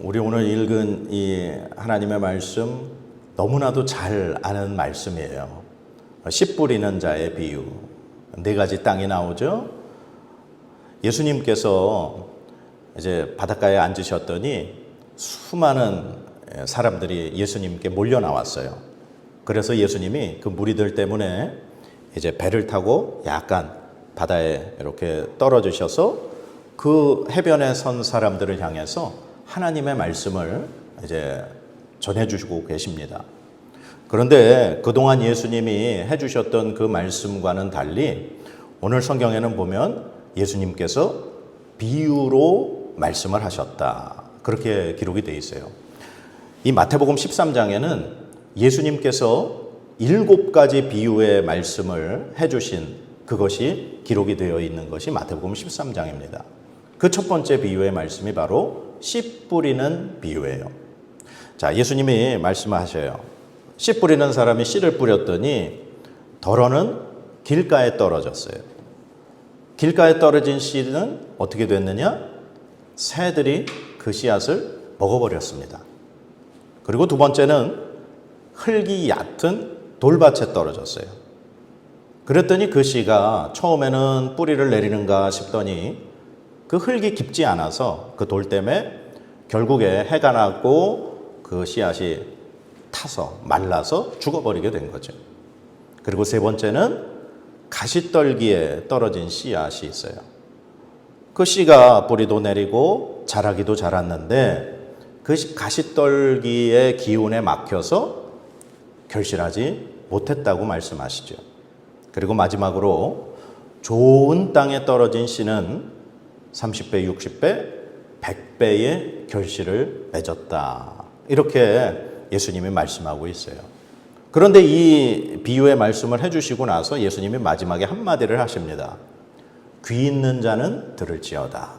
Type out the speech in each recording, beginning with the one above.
우리 오늘 읽은 이 하나님의 말씀 너무나도 잘 아는 말씀이에요. 씨 뿌리는 자의 비유. 네 가지 땅이 나오죠. 예수님께서 이제 바닷가에 앉으셨더니 수많은 사람들이 예수님께 몰려 나왔어요. 그래서 예수님이 그 무리들 때문에 이제 배를 타고 약간 바다에 이렇게 떨어지셔서 그 해변에 선 사람들을 향해서 하나님의 말씀을 이제 전해주시고 계십니다. 그런데 그동안 예수님이 해주셨던 그 말씀과는 달리 오늘 성경에는 보면 예수님께서 비유로 말씀을 하셨다. 그렇게 기록이 되어 있어요. 이 마태복음 13장에는 예수님께서 7가지 비유의 말씀을 해주신 그것이 기록이 되어 있는 것이 마태복음 13장입니다. 그 첫 번째 비유의 말씀이 바로 씨 뿌리는 비유예요. 자, 예수님이 말씀하셔요. 씨 뿌리는 사람이 씨를 뿌렸더니 덜어는 길가에 떨어졌어요. 길가에 떨어진 씨는 어떻게 됐느냐? 새들이 그 씨앗을 먹어버렸습니다. 그리고 두 번째는 흙이 얕은 돌밭에 떨어졌어요. 그랬더니 그 씨가 처음에는 뿌리를 내리는가 싶더니 그 흙이 깊지 않아서 그 돌 때문에 결국에 해가 나고 그 씨앗이 타서 말라서 죽어버리게 된 거죠. 그리고 세 번째는 가시떨기에 떨어진 씨앗이 있어요. 그 씨가 뿌리도 내리고 자라기도 자랐는데 그 가시떨기의 기운에 막혀서 결실하지 못했다고 말씀하시죠. 그리고 마지막으로 좋은 땅에 떨어진 씨는 30배, 60배, 100배의 결실을 맺었다. 이렇게 예수님이 말씀하고 있어요. 그런데 이 비유의 말씀을 해주시고 나서 예수님이 마지막에 한마디를 하십니다. 귀 있는 자는 들을지어다.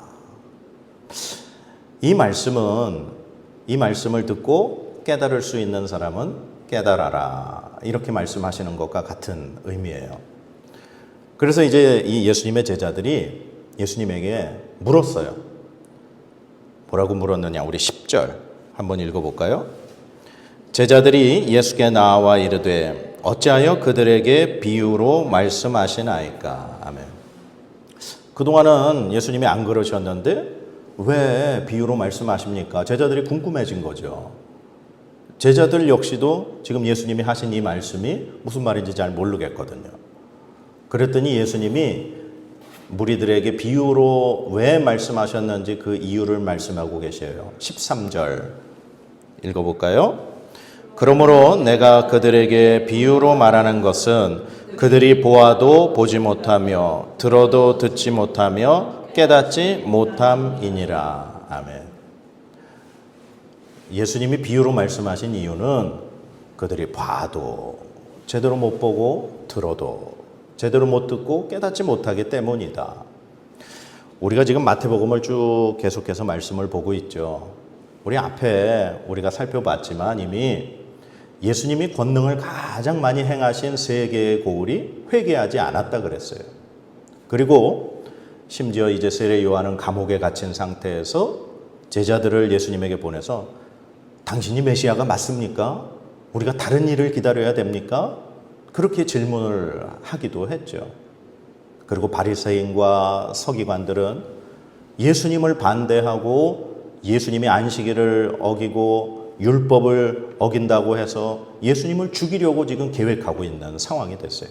이 말씀을 듣고 깨달을 수 있는 사람은 깨달아라. 이렇게 말씀하시는 것과 같은 의미예요. 그래서 이제 이 예수님의 제자들이 예수님에게 물었어요. 뭐라고 물었느냐? 우리 10절 한번 읽어볼까요? 제자들이 예수께 나와 이르되 어찌하여 그들에게 비유로 말씀하시나이까? 아멘. 그동안은 예수님이 안 그러셨는데 왜 비유로 말씀하십니까? 제자들이 궁금해진 거죠. 제자들 역시도 지금 예수님이 하신 이 말씀이 무슨 말인지 잘 모르겠거든요. 그랬더니 예수님이 무리들에게 비유로 왜 말씀하셨는지 그 이유를 말씀하고 계셔요. 13절 읽어볼까요? 그러므로 내가 그들에게 비유로 말하는 것은 그들이 보아도 보지 못하며 들어도 듣지 못하며 깨닫지 못함이니라. 아멘. 예수님이 비유로 말씀하신 이유는 그들이 봐도 제대로 못 보고 들어도 제대로 못 듣고 깨닫지 못하기 때문이다. 우리가 지금 마태복음을 쭉 계속해서 말씀을 보고 있죠. 우리 앞에 우리가 살펴봤지만 이미 예수님이 권능을 가장 많이 행하신 세 개의 고울이 회개하지 않았다 그랬어요. 그리고 심지어 이제 세례 요한은 감옥에 갇힌 상태에서 제자들을 예수님에게 보내서 당신이 메시아가 맞습니까? 우리가 다른 일을 기다려야 됩니까? 그렇게 질문을 하기도 했죠. 그리고 바리새인과 서기관들은 예수님을 반대하고 예수님이 안식일을 어기고 율법을 어긴다고 해서 예수님을 죽이려고 지금 계획하고 있는 상황이 됐어요.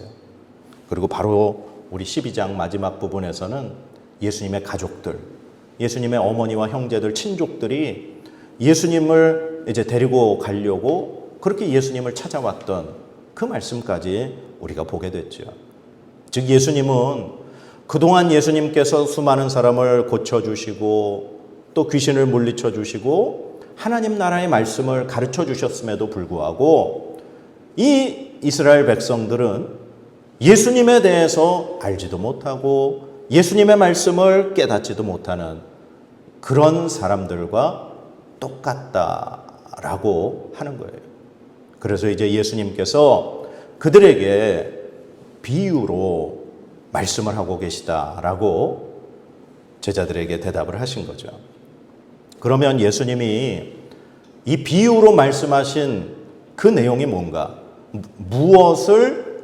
그리고 바로 우리 12장 마지막 부분에서는 예수님의 가족들, 예수님의 어머니와 형제들, 친족들이 예수님을 이제 데리고 가려고 그렇게 예수님을 찾아왔던 그 말씀까지 우리가 보게 됐죠. 즉 예수님은 그동안 예수님께서 수많은 사람을 고쳐주시고 또 귀신을 물리쳐 주시고 하나님 나라의 말씀을 가르쳐 주셨음에도 불구하고 이 이스라엘 백성들은 예수님에 대해서 알지도 못하고 예수님의 말씀을 깨닫지도 못하는 그런 사람들과 똑같다라고 하는 거예요. 그래서 이제 예수님께서 그들에게 비유로 말씀을 하고 계시다라고 제자들에게 대답을 하신 거죠. 그러면 예수님이 이 비유로 말씀하신 그 내용이 뭔가? 무엇을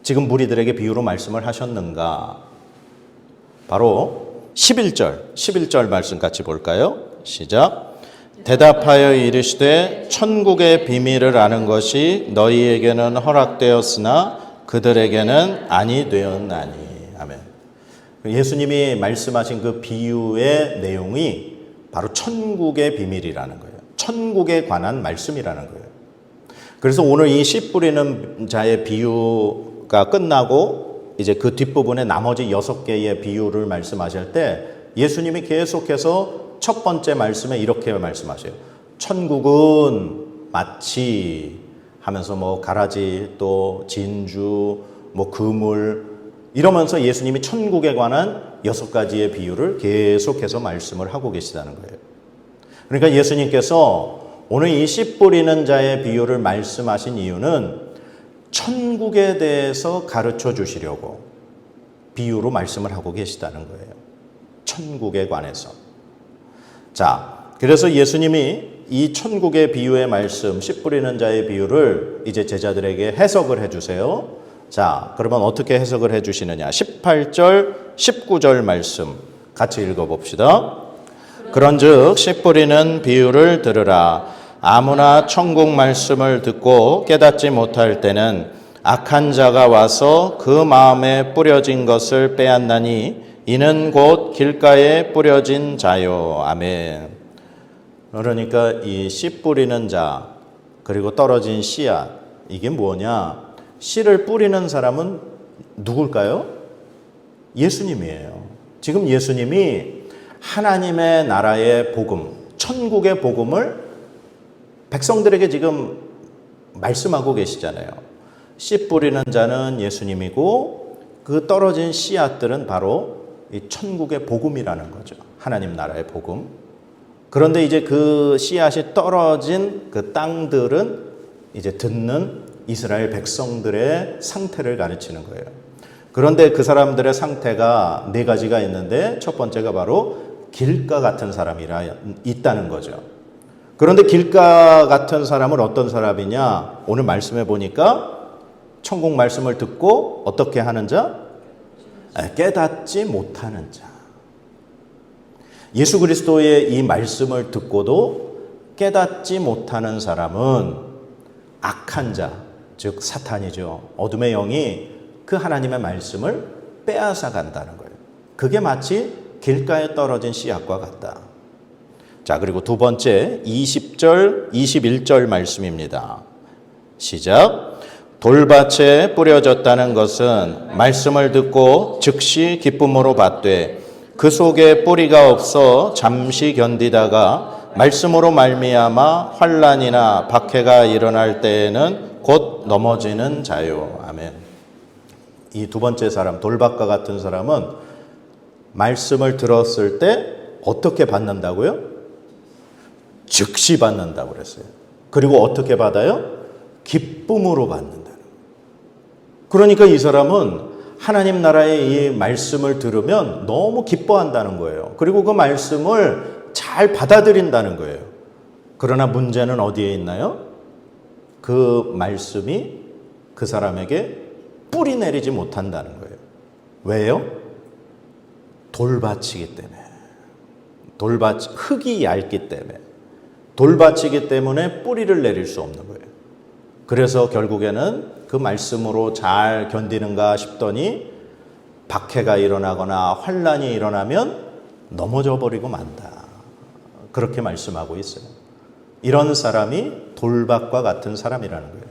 지금 무리들에게 비유로 말씀을 하셨는가? 바로 11절 말씀 같이 볼까요? 시작. 대답하여 이르시되 천국의 비밀을 아는 것이 너희에게는 허락되었으나 그들에게는 아니 되었나니. 아멘. 예수님이 말씀하신 그 비유의 내용이 바로 천국의 비밀이라는 거예요. 천국에 관한 말씀이라는 거예요. 그래서 오늘 이 씨 뿌리는 자의 비유가 끝나고 이제 그 뒷부분에 나머지 6개의 비유를 말씀하실 때 예수님이 계속해서 첫 번째 말씀에 이렇게 말씀하셔요. 천국은 마치 하면서 뭐 가라지 또 진주 뭐 그물 이러면서 예수님이 천국에 관한 6가지의 비유를 계속해서 말씀을 하고 계시다는 거예요. 그러니까 예수님께서 오늘 이 씨 뿌리는 자의 비유를 말씀하신 이유는 천국에 대해서 가르쳐 주시려고 비유로 말씀을 하고 계시다는 거예요. 천국에 관해서. 자, 그래서 예수님이 이 천국의 비유의 말씀, 씨 뿌리는 자의 비유를 이제 제자들에게 해석을 해주세요. 자, 그러면 어떻게 해석을 해주시느냐. 18절, 19절 말씀 같이 읽어봅시다. 그런즉 씨 뿌리는 비유를 들으라. 아무나 천국 말씀을 듣고 깨닫지 못할 때는 악한 자가 와서 그 마음에 뿌려진 것을 빼앗나니 이는 곧 길가에 뿌려진 자요. 아멘. 그러니까 이 씨 뿌리는 자 그리고 떨어진 씨앗 이게 뭐냐? 씨를 뿌리는 사람은 누굴까요? 예수님이에요. 지금 예수님이 하나님의 나라의 복음, 천국의 복음을 백성들에게 지금 말씀하고 계시잖아요. 씨 뿌리는 자는 예수님이고 그 떨어진 씨앗들은 바로 이 천국의 복음이라는 거죠. 하나님 나라의 복음. 그런데 이제 그 씨앗이 떨어진 그 땅들은 이제 듣는 이스라엘 백성들의 상태를 가르치는 거예요. 그런데 그 사람들의 상태가 4가지가 있는데 첫 번째가 바로 길가 같은 사람이라 있다는 거죠. 그런데 길가 같은 사람은 어떤 사람이냐? 오늘 말씀해 보니까 천국 말씀을 듣고 어떻게 하는 자? 깨닫지 못하는 자. 예수 그리스도의 이 말씀을 듣고도 깨닫지 못하는 사람은 악한 자, 즉 사탄이죠. 어둠의 영이 그 하나님의 말씀을 빼앗아 간다는 거예요. 그게 마치 길가에 떨어진 씨앗과 같다. 자, 그리고 두 번째 20절, 21절 말씀입니다. 시작. 돌밭에 뿌려졌다는 것은 말씀을 듣고 즉시 기쁨으로 받되 그 속에 뿌리가 없어 잠시 견디다가 말씀으로 말미암아 환난이나 박해가 일어날 때에는 곧 넘어지는 자요. 아멘. 이 두 번째 사람, 돌밭과 같은 사람은 말씀을 들었을 때 어떻게 받는다고요? 즉시 받는다고 그랬어요. 그리고 어떻게 받아요? 기쁨으로 받는다는 거예요. 그러니까 이 사람은 하나님 나라의 이 말씀을 들으면 너무 기뻐한다는 거예요. 그리고 그 말씀을 잘 받아들인다는 거예요. 그러나 문제는 어디에 있나요? 그 말씀이 그 사람에게 뿌리 내리지 못한다는 거예요. 왜요? 돌밭이기 때문에. 흙이 얇기 때문에. 돌밭이기 때문에 뿌리를 내릴 수 없는 거예요. 그래서 결국에는 그 말씀으로 잘 견디는가 싶더니 박해가 일어나거나 환난이 일어나면 넘어져 버리고 만다. 그렇게 말씀하고 있어요. 이런 사람이 돌밭과 같은 사람이라는 거예요.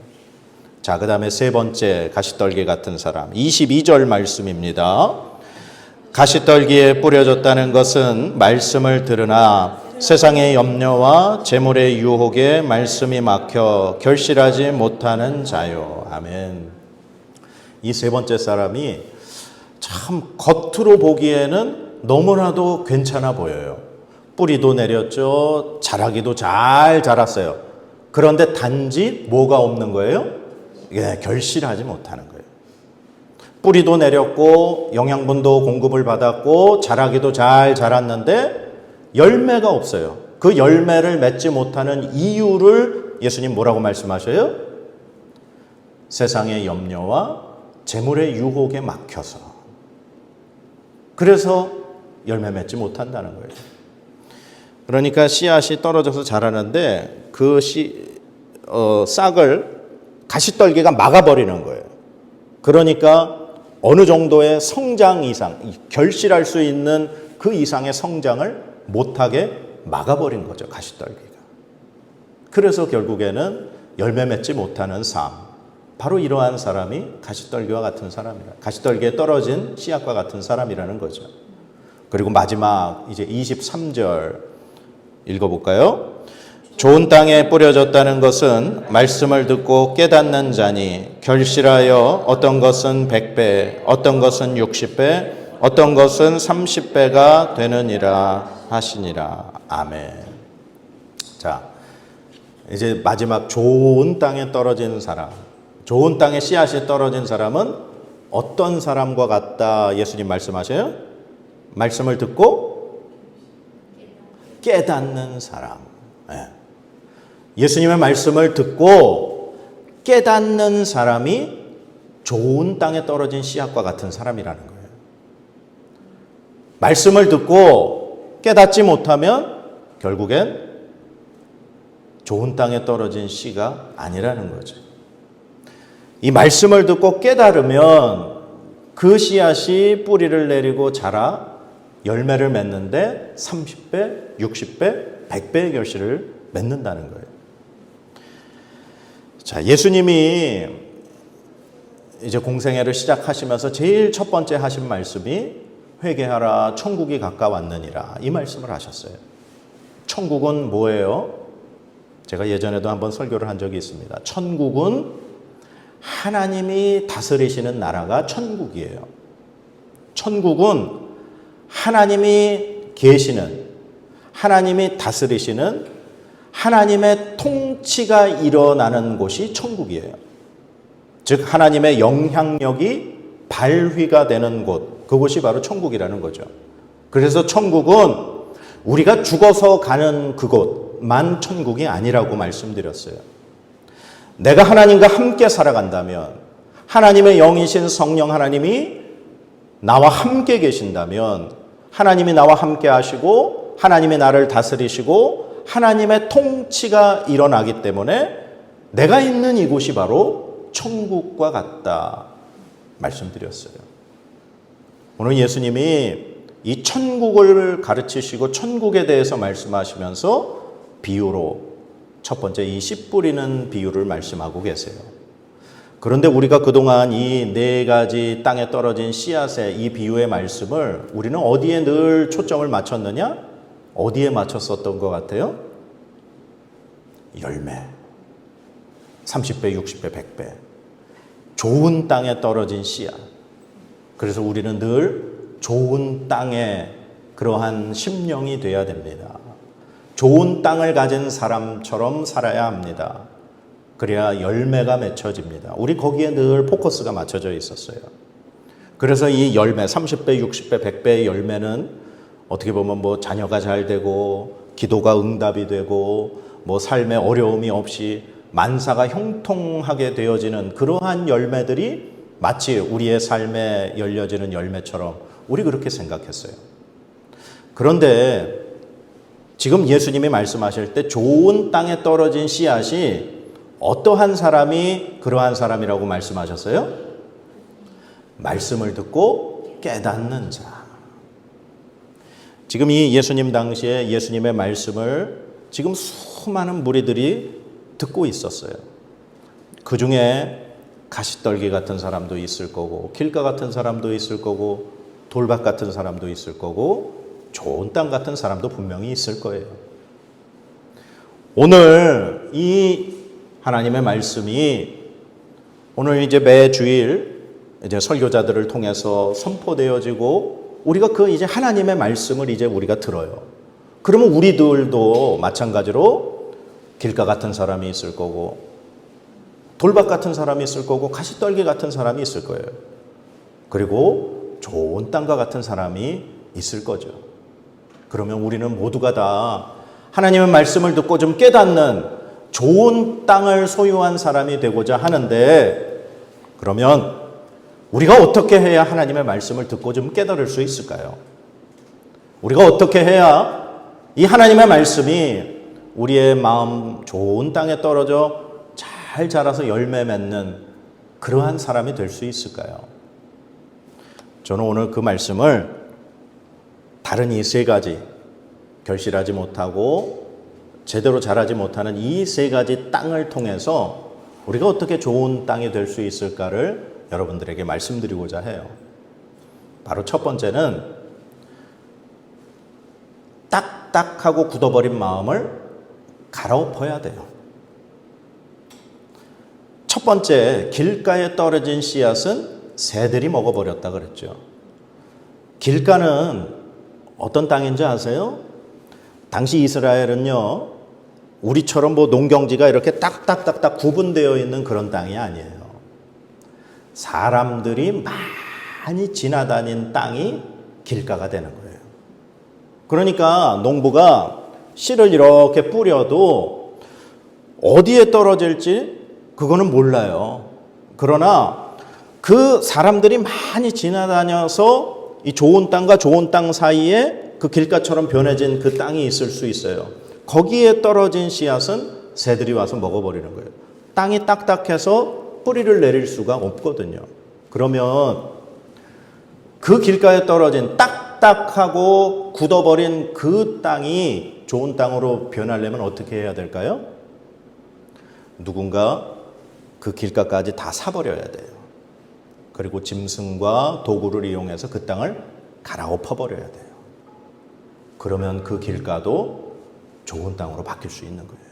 자, 그 다음에 세 번째 가시떨기 같은 사람 22절 말씀입니다. 가시떨기에 뿌려졌다는 것은 말씀을 들으나 세상의 염려와 재물의 유혹에 말씀이 막혀 결실하지 못하는 자요. 아멘. 이 세 번째 사람이 참 겉으로 보기에는 너무나도 괜찮아 보여요. 뿌리도 내렸죠. 자라기도 잘 자랐어요. 그런데 단지 뭐가 없는 거예요? 결실하지 못하는 거예요. 뿌리도 내렸고 영양분도 공급을 받았고 자라기도 잘 자랐는데 열매가 없어요. 그 열매를 맺지 못하는 이유를 예수님 뭐라고 말씀하셔요? 세상의 염려와 재물의 유혹에 막혀서. 그래서 열매 맺지 못한다는 거예요. 그러니까 씨앗이 떨어져서 자라는데 그 싹을 가시떨기가 막아버리는 거예요. 그러니까 어느 정도의 성장 이상, 결실할 수 있는 그 이상의 성장을 못하게 막아버린 거죠, 가시떨기가. 그래서 결국에는 열매 맺지 못하는 삶, 바로 이러한 사람이 가시떨기와 같은 사람이라, 가시떨기에 떨어진 씨앗과 같은 사람이라는 거죠. 그리고 마지막 이제 23절 읽어볼까요? 좋은 땅에 뿌려졌다는 것은 말씀을 듣고 깨닫는 자니 결실하여 어떤 것은 100배, 어떤 것은 60배, 어떤 것은 30배가 되느니라 하시니라. 아멘. 자, 이제 마지막 좋은 땅에 떨어진 사람, 좋은 땅에 씨앗이 떨어진 사람은 어떤 사람과 같다 예수님 말씀하셔요? 말씀을 듣고 깨닫는 사람. 예수님의 말씀을 듣고 깨닫는 사람이 좋은 땅에 떨어진 씨앗과 같은 사람이라는 거예요. 말씀을 듣고 깨닫지 못하면 결국엔 좋은 땅에 떨어진 씨가 아니라는 거죠. 이 말씀을 듣고 깨달으면 그 씨앗이 뿌리를 내리고 자라 열매를 맺는데 30배, 60배, 100배의 결실을 맺는다는 거예요. 자, 예수님이 이제 공생애를 시작하시면서 제일 첫 번째 하신 말씀이 회개하라 천국이 가까웠느니라 이 말씀을 하셨어요. 천국은 뭐예요? 제가 예전에도 한번 설교를 한 적이 있습니다. 천국은 하나님이 다스리시는 나라가 천국이에요. 천국은 하나님이 계시는, 하나님이 다스리시는 하나님의 통치가 일어나는 곳이 천국이에요. 즉 하나님의 영향력이 발휘가 되는 곳, 그곳이 바로 천국이라는 거죠. 그래서 천국은 우리가 죽어서 가는 그곳만 천국이 아니라고 말씀드렸어요. 내가 하나님과 함께 살아간다면, 하나님의 영이신 성령 하나님이 나와 함께 계신다면, 하나님이 나와 함께 하시고 하나님이 나를 다스리시고 하나님의 통치가 일어나기 때문에 내가 있는 이곳이 바로 천국과 같다 말씀드렸어요. 오늘 예수님이 이 천국을 가르치시고 천국에 대해서 말씀하시면서 비유로 첫 번째 이 씨 뿌리는 비유를 말씀하고 계세요. 그런데 우리가 그동안 이 네 가지 땅에 떨어진 씨앗의 이 비유의 말씀을 우리는 어디에 늘 초점을 맞췄느냐? 어디에 맞췄었던 것 같아요? 열매. 30배, 60배, 100배. 좋은 땅에 떨어진 씨앗. 그래서 우리는 늘 좋은 땅에 그러한 심령이 되어야 됩니다. 좋은 땅을 가진 사람처럼 살아야 합니다. 그래야 열매가 맺혀집니다. 우리 거기에 늘 포커스가 맞춰져 있었어요. 그래서 이 열매, 30배, 60배, 100배의 열매는 어떻게 보면 뭐 자녀가 잘 되고 기도가 응답이 되고 뭐 삶에 어려움이 없이 만사가 형통하게 되어지는 그러한 열매들이 마치 우리의 삶에 열려지는 열매처럼 우리 그렇게 생각했어요. 그런데 지금 예수님이 말씀하실 때 좋은 땅에 떨어진 씨앗이 어떠한 사람이 그러한 사람이라고 말씀하셨어요? 말씀을 듣고 깨닫는 자. 지금 이 예수님 당시에 예수님의 말씀을 지금 수많은 무리들이 듣고 있었어요. 그 중에 가시떨기 같은 사람도 있을 거고 길가 같은 사람도 있을 거고 돌밭 같은 사람도 있을 거고 좋은 땅 같은 사람도 분명히 있을 거예요. 오늘 이 하나님의 말씀이 오늘 이제 매 주일 이제 설교자들을 통해서 선포되어지고 우리가 그 이제 하나님의 말씀을 이제 우리가 들어요. 그러면 우리들도 마찬가지로 길가 같은 사람이 있을 거고 돌밭 같은 사람이 있을 거고 가시떨기 같은 사람이 있을 거예요. 그리고 좋은 땅과 같은 사람이 있을 거죠. 그러면 우리는 모두가 다 하나님의 말씀을 듣고 좀 깨닫는 좋은 땅을 소유한 사람이 되고자 하는데, 그러면 우리가 어떻게 해야 하나님의 말씀을 듣고 좀 깨달을 수 있을까요? 우리가 어떻게 해야 이 하나님의 말씀이 우리의 마음 좋은 땅에 떨어져 잘 자라서 열매 맺는 그러한 사람이 될 수 있을까요? 저는 오늘 그 말씀을 다른 이 세 가지, 결실하지 못하고 제대로 자라지 못하는 이 세 가지 땅을 통해서 우리가 어떻게 좋은 땅이 될 수 있을까를 여러분들에게 말씀드리고자 해요. 바로 첫 번째는 딱딱하고 굳어버린 마음을 갈아엎어야 돼요. 첫 번째, 길가에 떨어진 씨앗은 새들이 먹어버렸다 그랬죠. 길가는 어떤 땅인지 아세요? 당시 이스라엘은요, 우리처럼 뭐 농경지가 이렇게 딱딱딱딱 구분되어 있는 그런 땅이 아니에요. 사람들이 많이 지나다닌 땅이 길가가 되는 거예요. 그러니까 농부가 씨를 이렇게 뿌려도 어디에 떨어질지 그거는 몰라요. 그러나 그 사람들이 많이 지나다녀서 이 좋은 땅과 좋은 땅 사이에 그 길가처럼 변해진 그 땅이 있을 수 있어요. 거기에 떨어진 씨앗은 새들이 와서 먹어버리는 거예요. 땅이 딱딱해서 뿌리를 내릴 수가 없거든요. 그러면 그 길가에 떨어진 딱딱하고 굳어버린 그 땅이 좋은 땅으로 변하려면 어떻게 해야 될까요? 누군가 그 길가까지 다 사버려야 돼요. 그리고 짐승과 도구를 이용해서 그 땅을 갈아엎어버려야 돼요. 그러면 그 길가도 좋은 땅으로 바뀔 수 있는 거예요.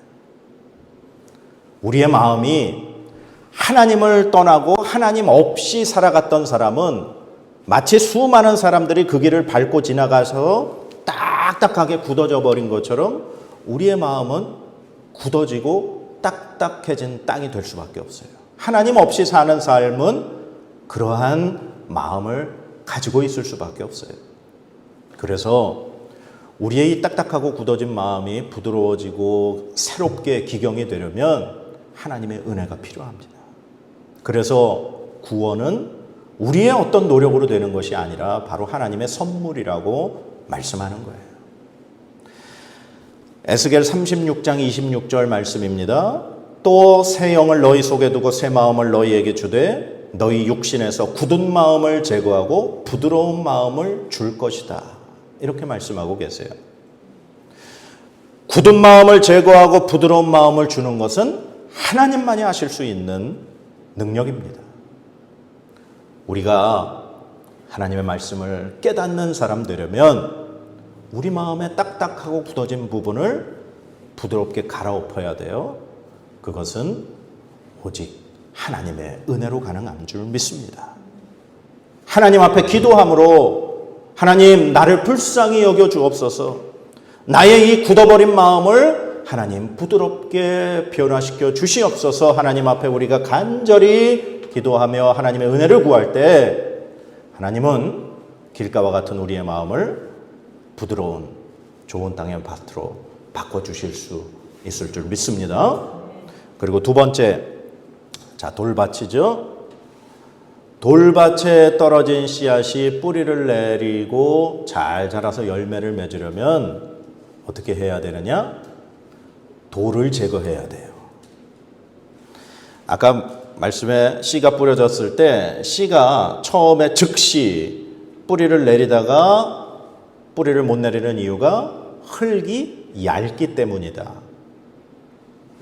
우리의 마음이 하나님을 떠나고 하나님 없이 살아갔던 사람은 마치 수많은 사람들이 그 길을 밟고 지나가서 딱딱하게 굳어져 버린 것처럼 우리의 마음은 굳어지고 딱딱해진 땅이 될 수밖에 없어요. 하나님 없이 사는 삶은 그러한 마음을 가지고 있을 수밖에 없어요. 그래서 우리의 이 딱딱하고 굳어진 마음이 부드러워지고 새롭게 기경이 되려면 하나님의 은혜가 필요합니다. 그래서 구원은 우리의 어떤 노력으로 되는 것이 아니라 바로 하나님의 선물이라고 말씀하는 거예요. 에스겔 36장 26절 말씀입니다. 또 새 영을 너희 속에 두고 새 마음을 너희에게 주되 너희 육신에서 굳은 마음을 제거하고 부드러운 마음을 줄 것이다. 이렇게 말씀하고 계세요. 굳은 마음을 제거하고 부드러운 마음을 주는 것은 하나님만이 하실 수 있는 능력입니다. 우리가 하나님의 말씀을 깨닫는 사람 되려면 우리 마음에 딱딱하고 굳어진 부분을 부드럽게 갈아엎어야 돼요. 그것은 오직 하나님의 은혜로 가능한 줄 믿습니다. 하나님 앞에 기도함으로 하나님 나를 불쌍히 여겨 주옵소서, 나의 이 굳어버린 마음을 하나님 부드럽게 변화시켜 주시옵소서. 하나님 앞에 우리가 간절히 기도하며 하나님의 은혜를 구할 때 하나님은 길가와 같은 우리의 마음을 부드러운 좋은 땅의 밭으로 바꿔주실 수 있을 줄 믿습니다. 그리고 두 번째, 돌밭이죠. 돌밭에 떨어진 씨앗이 뿌리를 내리고 잘 자라서 열매를 맺으려면 어떻게 해야 되느냐? 돌을 제거해야 돼요. 아까 말씀에 씨가 뿌려졌을 때 씨가 처음에 즉시 뿌리를 내리다가 뿌리를 못 내리는 이유가 흙이 얇기 때문이다.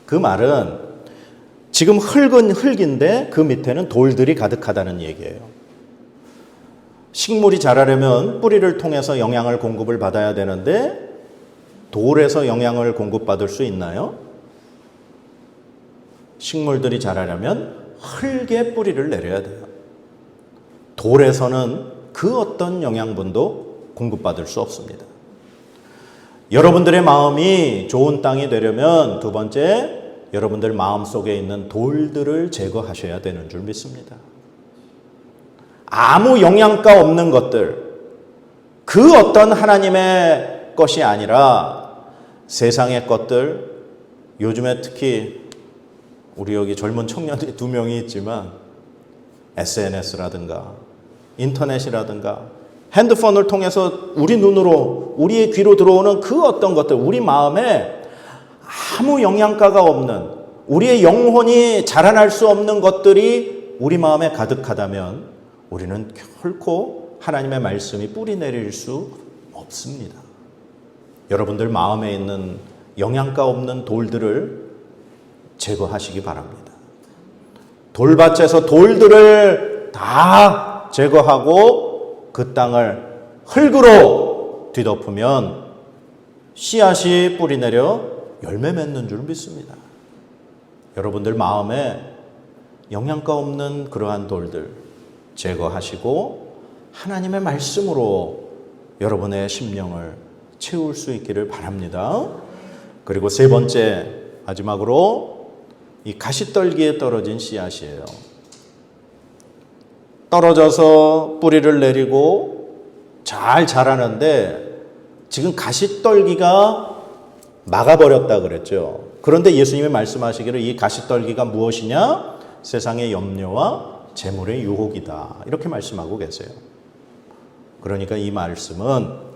그 말은 지금 흙은 흙인데 그 밑에는 돌들이 가득하다는 얘기예요. 식물이 자라려면 뿌리를 통해서 영양을 공급을 받아야 되는데 돌에서 영양을 공급받을 수 있나요? 식물들이 자라려면 흙에 뿌리를 내려야 돼요. 돌에서는 그 어떤 영양분도 공급받을 수 없습니다. 여러분들의 마음이 좋은 땅이 되려면 두 번째, 여러분들 마음속에 있는 돌들을 제거하셔야 되는 줄 믿습니다. 아무 영양가 없는 것들, 그 어떤 하나님의 것이 아니라 세상의 것들, 요즘에 특히 우리 여기 젊은 청년들이 2명이 있지만 SNS라든가 인터넷이라든가 핸드폰을 통해서 우리 눈으로, 우리의 귀로 들어오는 그 어떤 것들, 우리 마음에 아무 영양가가 없는, 우리의 영혼이 자라날 수 없는 것들이 우리 마음에 가득하다면 우리는 결코 하나님의 말씀이 뿌리 내릴 수 없습니다. 여러분들 마음에 있는 영양가 없는 돌들을 제거하시기 바랍니다. 돌밭에서 돌들을 다 제거하고 그 땅을 흙으로 뒤덮으면 씨앗이 뿌리 내려 열매 맺는 줄 믿습니다. 여러분들 마음에 영양가 없는 그러한 돌들 제거하시고 하나님의 말씀으로 여러분의 심령을 채울 수 있기를 바랍니다. 그리고 세 번째, 마지막으로 이 가시떨기에 떨어진 씨앗이에요. 떨어져서 뿌리를 내리고 잘 자라는데 지금 가시떨기가 막아버렸다 그랬죠. 그런데 예수님이 말씀하시기를 이 가시떨기가 무엇이냐? 세상의 염려와 재물의 유혹이다. 이렇게 말씀하고 계세요. 그러니까 이 말씀은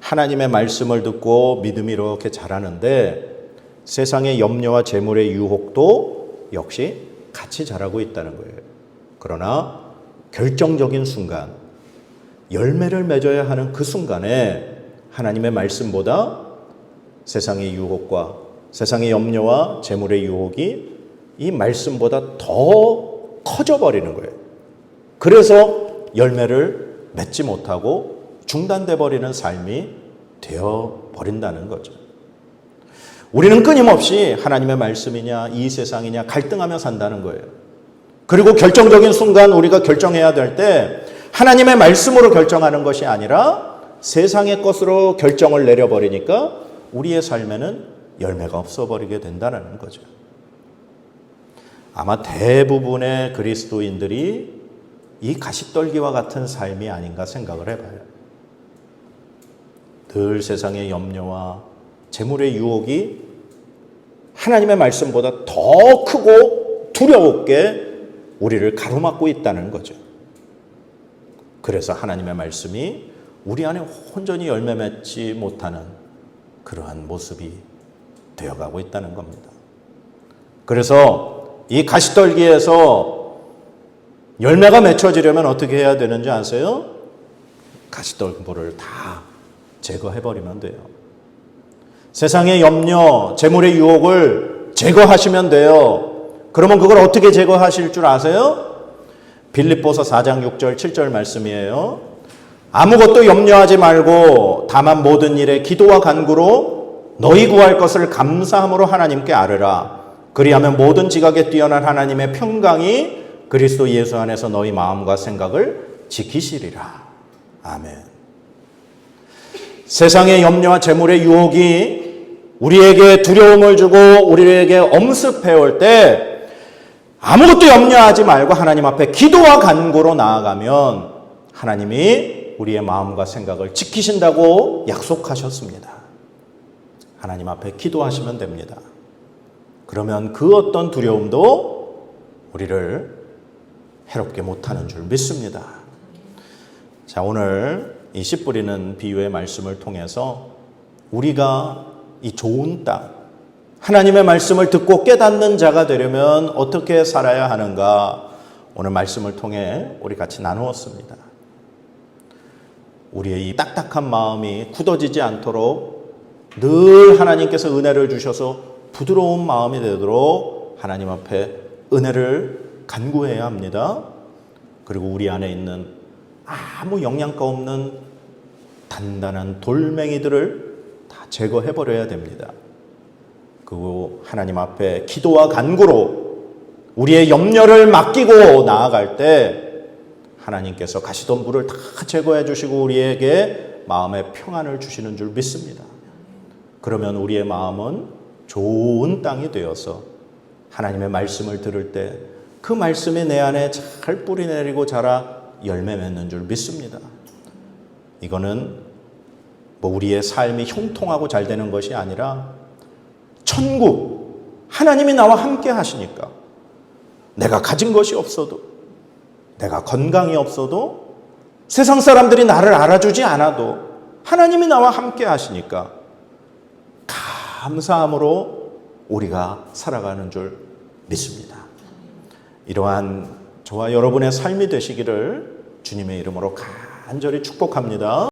하나님의 말씀을 듣고 믿음이 이렇게 자라는데 세상의 염려와 재물의 유혹도 역시 같이 자라고 있다는 거예요. 그러나 결정적인 순간, 열매를 맺어야 하는 그 순간에 하나님의 말씀보다 세상의 유혹과 세상의 염려와 재물의 유혹이 이 말씀보다 더 커져버리는 거예요. 그래서 열매를 맺지 못하고 중단돼 버리는 삶이 되어버린다는 거죠. 우리는 끊임없이 하나님의 말씀이냐 이 세상이냐 갈등하며 산다는 거예요. 그리고 결정적인 순간 우리가 결정해야 될 때 하나님의 말씀으로 결정하는 것이 아니라 세상의 것으로 결정을 내려버리니까 우리의 삶에는 열매가 없어버리게 된다는 거죠. 아마 대부분의 그리스도인들이 이 가시떨기와 같은 삶이 아닌가 생각을 해봐요. 늘 세상의 염려와 재물의 유혹이 하나님의 말씀보다 더 크고 두려웠게 우리를 가로막고 있다는 거죠. 그래서 하나님의 말씀이 우리 안에 온전히 열매 맺지 못하는 그러한 모습이 되어가고 있다는 겁니다. 그래서 이 가시떨기에서 열매가 맺혀지려면 어떻게 해야 되는지 아세요? 가시떨기를 다 제거해버리면 돼요. 세상의 염려, 재물의 유혹을 제거하시면 돼요. 그러면 그걸 어떻게 제거하실 줄 아세요? 빌립보서 4장 6절 7절 말씀이에요. 아무것도 염려하지 말고 다만 모든 일에 기도와 간구로 너희 구할 것을 감사함으로 하나님께 아뢰라. 그리하면 모든 지각에 뛰어난 하나님의 평강이 그리스도 예수 안에서 너희 마음과 생각을 지키시리라. 아멘. 세상의 염려와 재물의 유혹이 우리에게 두려움을 주고 우리에게 엄습해올 때 아무것도 염려하지 말고 하나님 앞에 기도와 간구로 나아가면 하나님이 우리의 마음과 생각을 지키신다고 약속하셨습니다. 하나님 앞에 기도하시면 됩니다. 그러면 그 어떤 두려움도 우리를 해롭게 못하는 줄 믿습니다. 자, 오늘 이 씨 뿌리는 비유의 말씀을 통해서 우리가 이 좋은 땅, 하나님의 말씀을 듣고 깨닫는 자가 되려면 어떻게 살아야 하는가 오늘 말씀을 통해 우리 같이 나누었습니다. 우리의 이 딱딱한 마음이 굳어지지 않도록 늘 하나님께서 은혜를 주셔서 부드러운 마음이 되도록 하나님 앞에 은혜를 간구해야 합니다. 그리고 우리 안에 있는 아무 영양가 없는 단단한 돌멩이들을 다 제거해버려야 됩니다. 그리고 하나님 앞에 기도와 간구로 우리의 염려를 맡기고 나아갈 때 하나님께서 가시던 불을 다 제거해 주시고 우리에게 마음의 평안을 주시는 줄 믿습니다. 그러면 우리의 마음은 좋은 땅이 되어서 하나님의 말씀을 들을 때 그 말씀이 내 안에 잘 뿌리 내리고 자라 열매 맺는 줄 믿습니다. 이거는 뭐 우리의 삶이 형통하고 잘 되는 것이 아니라 천국, 하나님이 나와 함께 하시니까 내가 가진 것이 없어도, 내가 건강이 없어도, 세상 사람들이 나를 알아주지 않아도 하나님이 나와 함께 하시니까 감사함으로 우리가 살아가는 줄 믿습니다. 이러한 저와 여러분의 삶이 되시기를 주님의 이름으로 간절히 축복합니다.